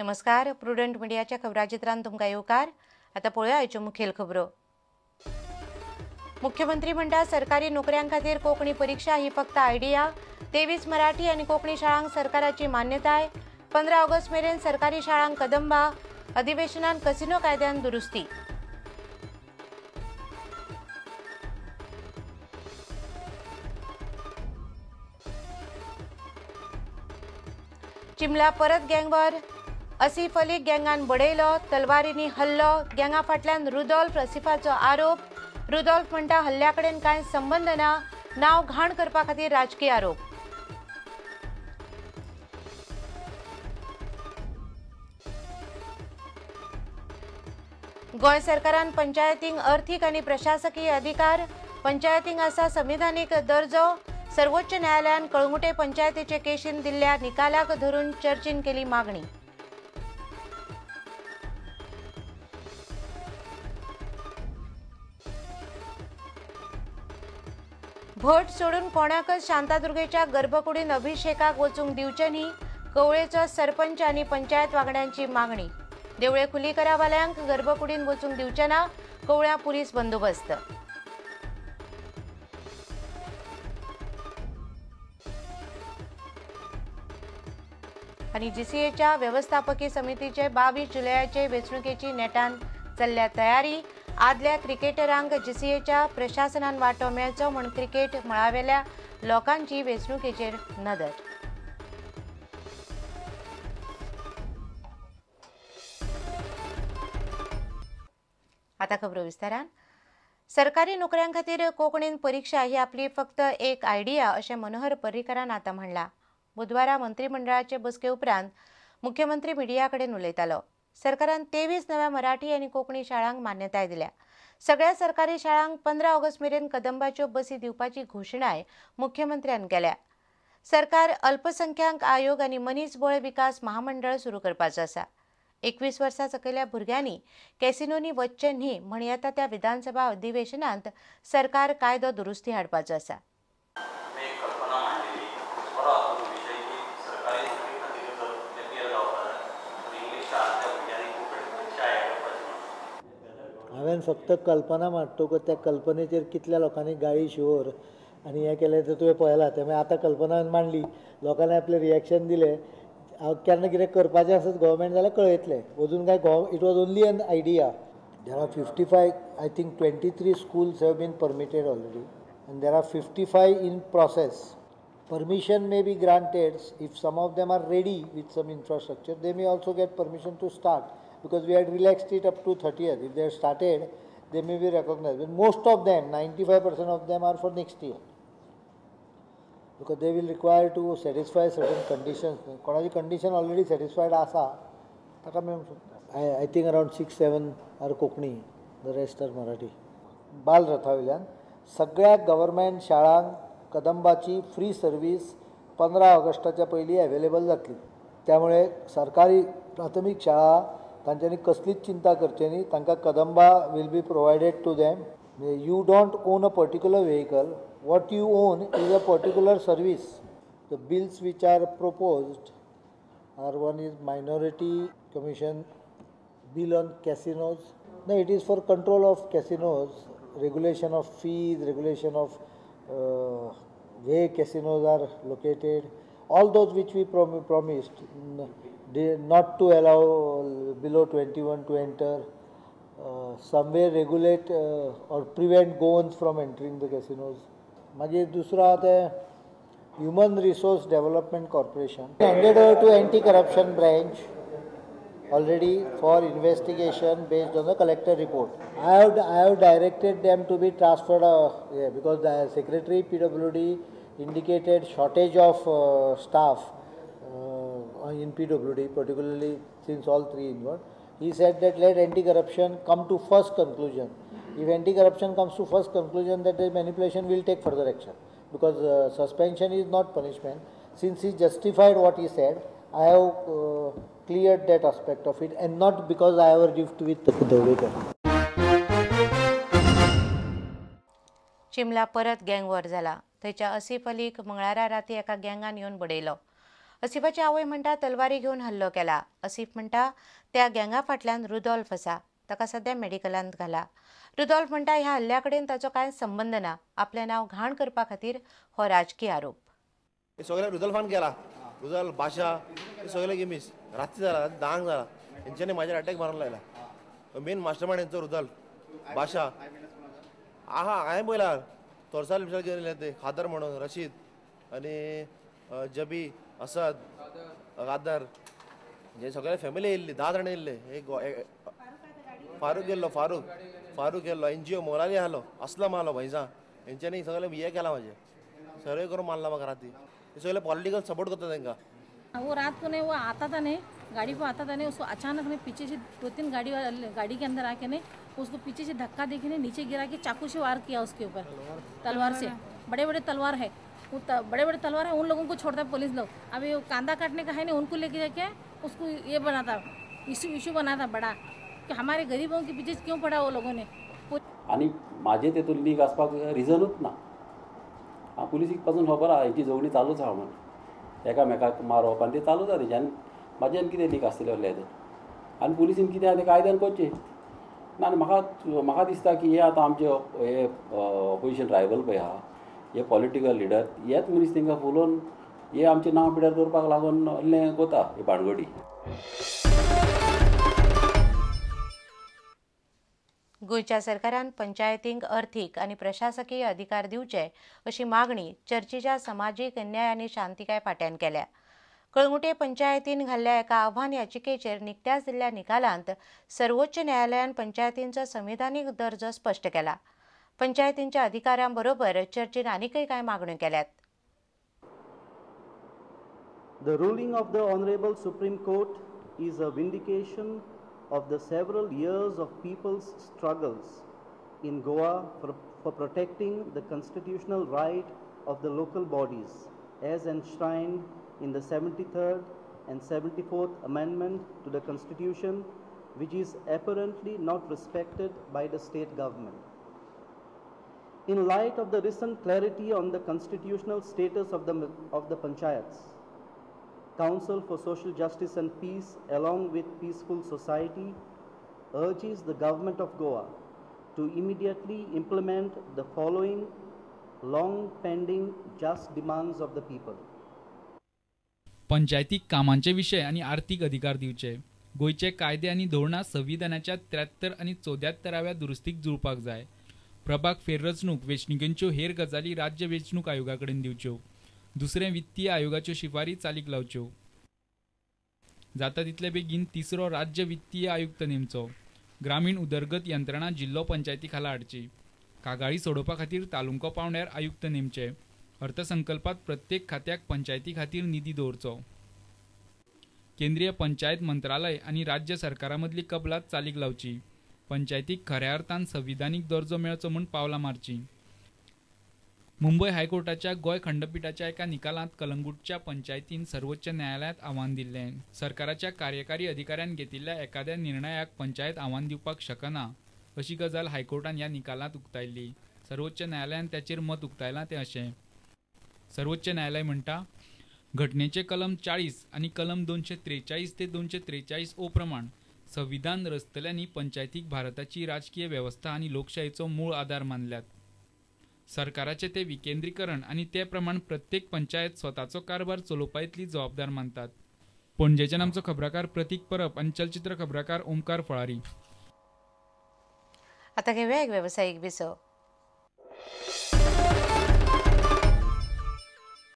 नमस्कार, प्रुडंट मिडियाच्या खबराचित्रांत तुमकां येवकार। आता पळोवया आयच्यो मुखेल खबरो। मुख्यमंत्री म्हणटा सरकारी नोकऱ्यां खातीर कोंकणी परीक्षा ही फक्त आयडिया। 23 मराठी आनी कोंकणी शाळांक सरकाराची मान्यताय। 15 ऑगस्ट मेरेन सरकारी शाळांक कदंबा। अधिवेशनात कसिनो कायद्यान दुरुस्ती। चिमला परत गँगवर। असिफ अलीक गँगान बडयलो, तलवारींनी हल्लो। गँगा फाटल्यान रुदोल्फ असिफाचो आरोप। रुदोल्फ म्हणटा हल्ल्या कडेन कांय संबंध ना। नांव घाण करपा खातीर राजकीय आरोप। गोंय सरकारान पंचायतींक अर्थीक आनी प्रशासकीय अधिकार। पंचायतींक आसा संविधानीक दर्जो। सर्वोच्च न्यायालयान कळंगुटे पंचायतीचे केशीन दिल्ल्या निकालाक धरून चर्चीन केली मागणी। भट सोडून कोणाकच शांतादुर्गेच्या गर्भकुडीन अभिषेकाक वचूंक दिवचे न्ही, कवळेचो सरपंच आनी पंचायत वांगड्यांची मागणी। देवळे खुली करावाल्यांक गर्भकुडीन वचूंक दिवचे ना, कवळ्या पुलीस बंदोबस्त। आनी जीसीएच्या व्यवस्थापकीय समितीचे 22 जुलयाचे वेंचणुकेची नेटान चल्ल्या तयारी। आदल्या क्रिकेटरांक जीसीएच्या प्रशासनान वांटो मेळचो म्हूण क्रिकेट मळावेल्या लोकांची वेंचणुकेचेर नदर। आता खबरो विस्तारान। सरकारी नोकऱ्यां खातीर कोंकणीन परीक्षा ही आपली फक्त एक आयडिया अशें मनोहर पर्रीकारान आतां म्हणलां। बुधवारा मंत्रिमंडळाचे बसके उपरांत मुख्यमंत्री मिडिया कडेन उलयतालो। सरकारान 23 नव्या मराठी आनी कोंकणी शाळांक मान्यताय दिल्या। सगळ्या सरकारी शाळांक 15 ऑगस्ट मेरेन कदंबाच्यो बसी दिवपाची घोशणाय मुख्यमंत्र्यान केल्या। सरकार अल्पसंख्यांक आयोग आनी मनीसबळ विकास महामंडळ सुरू करपाचो आसा। 21 वर्सां सकयल्या भुरग्यांनी कॅसिनोनी वचचें न्ही म्हण येता त्या विधानसभा अधिवेशनांत सरकार कायदो दुरुस्ती हाडपाचो आसा। हांवें फक्त कल्पना मांडटा की त्या कल्पनेचेर कितल्या लोकांनी गाळी शिंवर आनी हें केलें तें तुवें पळयलां। तें आता कल्पना मांडली, लोकांनी आपलें रिएक्शन दिलें। हांव केन्ना कितें करपाचें आसत गव्हर्मेंट जाल्यार कळयतलें। अजून काय it was only N idea. There are 55 I think 23 schools have been permitted already and there are 55 in process. Permission may be granted if some of them are ready with some infrastructure. They may also get permission to start because we had relaxed it up to 30th. If they have started, they may be recognized. But most of them, 95% of them are for next year because they will require to satisfy certain conditions. कोणाची condition already satisfied आसा ताका मेळूंक शकता। I think around 6-7 are Konkani, the rest are Marathi. बाल रथा वयल्यान सगळ्या government शाळांक कदंबाची फ्री सर्वीस 15 ऑगस्टाच्या पयलीं अवेलेबल जातली। त्यामुळे सरकारी प्राथमीक शाळा तांच्यांनी कसलीच चिंता करची न्ही। तांकां Kadamba will be provided to them. You don't own a particular vehicle, what you own is a particular service. The bills which are proposed are one is minority commission bill on casinos. No, it is for control of casinos, regulation of fees, regulation of where casinos are located, all those which we promised, not to allow below 21 to enter, somewhere regulate or prevent goons from entering the casinos. मागीर दुसरो आहा ते Human Resource Development Corporation handed over to anti-corruption branch already for investigation based on the collector report. I have directed them to be transferred because the Secretary PWD indicated shortage of staff in PWD, particularly since all three involved. He said that let anti-corruption come to first conclusion. If anti-corruption comes to first conclusion, that the manipulation will take further action because suspension is not punishment. Since he justified what he said, I have cleared that aspect of it and not because I have a rift with Dawekar. चिमला परत गँग war जाला। थंयच्या असिफ अलीक मंगळारा राती एका गँगान येवन बडयलो। असिफाची आवय म्हणटा तलवारी घेवन हल्लो केला. असिफ म्हणटा त्या गँगा फाटल्यान रुदॉल्फ आसा, ताका सध्या मेडिकलांत घाला. रुदॉल्फ म्हणटा ह्या हल्ल्या कडेन ताचो कांय संबंद ना. आपलें नांव घाण करपा खातीर हो राजकीय आरोप. हे सगळे रुदल्फान केला. रुदल्फ बाशा हे सगळे गेमीस रात्री जाला, धांक जाला, हेंच्यांनी म्हाजेर अटॅक मारून लायला. मेन मास्टर माइंड हेंचो रुदल्फ बाशा. हांवें पळयला तोरसाल बिरसाल घेवन येयले ते खादर म्हणून रशीद आनी जबी असद गादर हे सगळे फॅमिली येयल्ली 10 जाण येयल्ले. फारूक गेल्लो फारूक गेल्लो NGO मोलाली आलो असलम आलो भैजा हेंच्यांनी सगळे हे केला म्हाजे सर्वे करून मारला म्हाका राती. हे सगळे पॉलिटिकल सपोर्ट करता तांकां. वो रात को नहीं, वो आता था नहीं, गाड़ी को आता था नहीं, उसको अचानक नहीं पीछे से 2-3 गाड़ी के अंदर आके नहीं उसको पीछे से धक्का देके नहीं नीचे गिरा के चाकू से वार किया उसके ऊपर तलवार से. बड़े बड़े तलवार है, बड़े बड़े तलवार है, उन लोगों को छोड़ता है पुलिस लोग. अभी वो कांदा काटने का है नहीं, उनको लेके जाके उसको ये बना था इशू बना था बड़ा कि हमारे गरीबों के पीछे क्यों पड़ा वो लोगों ने. आणि माझे तेतून लीक आसपाक रिजनूच ना. पुलिसीक पासून खबर आहा हेची झगडी चालूच आहा म्हणून एकामेकाक मारप आनी ते चालूच आहा तेच्यान म्हाजेन कितें लीक आसतलें असलें आनी पुलिसीन कितें आहा तें कायद्यान करचें ना. आनी म्हाका दिसता की हे आतां आमचे हे ऑपोजिशन ट्रायबल पळय आहा हे पॉलिटिकल लिडर हेच मनीस तांकां फुलोवन हे आमचें नांव पिड्यार करपाक लागून असलें कोता हे भानगडी. गोंयच्या सरकारान पंचायतींक अर्थीक आनी प्रशासकीय अधिकार दिवचे अशी मागणी चर्चीच्या समाजीक न्याय आनी शांतीकाय फाट्यान केल्या. कळंगुटे पंचायतीन घाल्ल्या एका आव्हान याचिकेचेर निकत्याच दिल्ल्या निकालांत सर्वोच्च न्यायालयान पंचायतींचो संविधानीक दर्जो स्पश्ट केला. पंचायतींच्या अधिकारांबरोबर चर्चीन आनीकय कांय मागण्यो केल्यात. The ruling of the Honorable Supreme Court is a vindication of the several years of people's struggles in Goa for protecting the constitutional right of the local bodies as enshrined in the 73rd and 74th Amendment to the Constitution, which is apparently not respected by the state government. In light of the recent clarity on the constitutional status of the panchayats, Council for Social Justice and Peace, along with Peaceful Society, urges the Government of Goa to immediately implement the following long-pending just demands of the people. पंचायतीक कामांचे विषय आणि आर्थिक अधिकार दिवचे. गोयचे कायदे आणि धोरणां संविधानाच्या 73 आणि 74व्या दुरुस्तीक जुळपाक जाय. प्रभाग फेररचणूक वेंचणुकेंच्यो हेर गजाली राज्य वेंचणूक आयोगा कडेन दिवच्यो. दुसरे वित्तीय आयोगाच्यो शिफारी चालीक लावच्यो. जाता तितले बेगीन तिसरो राज्य वित्तीय आयुक्त नेमचो. ग्रामीण उदरगत यंत्रणा जिल्लो पंचायती खाला हाडची. कागाळी सोडोवपा खातीर तालुको पावंड्यार आयुक्त नेमचे. अर्थसंकल्पात प्रत्येक खात्याक पंचायती खातीर निधी दवरचो. केंद्रीय पंचायत मंत्रालय आणि राज्य सरकारामदली कबलात चालीक लावची. पंचायतीक खऱ्या अर्थान संविधानीक दर्जो मेळचो म्हूण पावलां मारची. मुंबय हायकोर्टाच्या गोंय खंडपीठाच्या एका निकालांत कलंगूटच्या पंचायतीन सर्वोच्च न्यायालयात आव्हान दिल्लें. सरकाराच्या कार्यकारी अधिकाऱ्यान घेतिल्ल्या एखाद्या निर्णयाक पंचायत आव्हान दिवपाक शकना अशी गजाल हायकोर्टान ह्या निकालांत उक्तायल्ली. सर्वोच्च न्यायालयान त्याचेर मत उक्तायलां तें अशें. सर्वोच्च न्यायालय म्हणटा घटनेचे कलम 40 आणि कलम 243 ते 243 ओ प्रमाण संविधान रचतल्यांनी पंचायतीक भारताची राजकीय व्यवस्था आणि लोकशाहीचो मूळ आधार मानल्यात. सरकाराचे ते विकेंद्रीकरण आणि ते प्रमाण प्रत्येक पंचायत स्वताचो कारभार चलोवपा इतली जबाबदार मानतात. पणजेच्यान आमचो खबराकार प्रतीक परब आणि चलचित्र खबराकार ओमकार फळारी. आता घेऊया एक व्यावसायिक विसव.